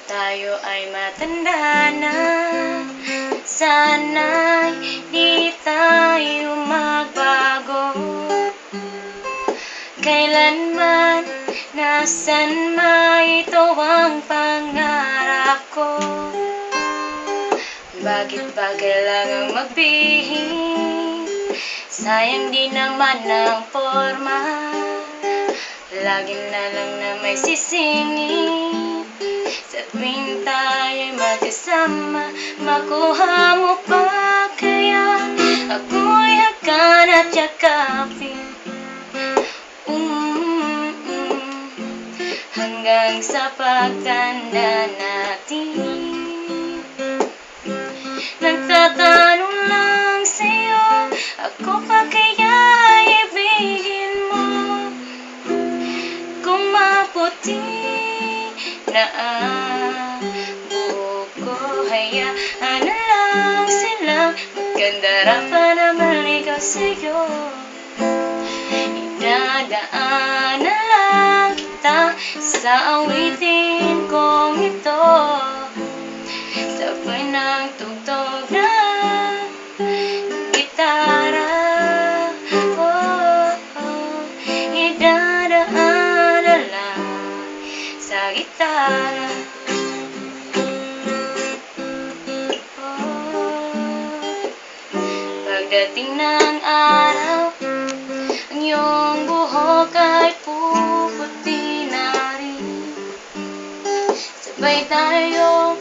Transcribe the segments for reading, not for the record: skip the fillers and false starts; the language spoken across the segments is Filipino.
tayo ay matanda na, sana'y di tayo magbago. Kailanman, nasan man, ito ang pangarap ko. Bakit ba kailangang magbihim? Sayang din naman ang forma. Lagi na lang na may sisingit. Sa tuwing tayo'y magkasama, makuha mo pa kaya ako'y hakan at yakapin. Hanggang sa pagtanda natin. Nagtatanong lang sa'yo, ako pa kaya ibigin mo? Kung maputi na ang buhok ko, hayaan na lang silang magkandara pa na maligaw sa'yo. Idadaan na lang kita sa awitin kong ito, sabay ng tugtog ng gitara. Idadaan na lang sa gitara. Pagdating ng araw, ang iyong buhok ay puputi na rin. Sabay tayo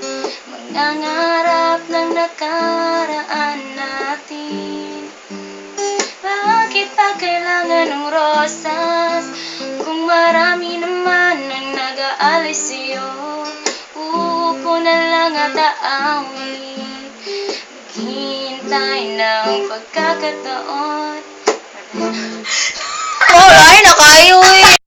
mangangarap ng nakaraan natin. Bakit pa kailangan ng rosas kung marami naman ang nag-aalis sa'yo? Upo na lang at aawin, maghintay ng pagkakataon. Alright na kayo.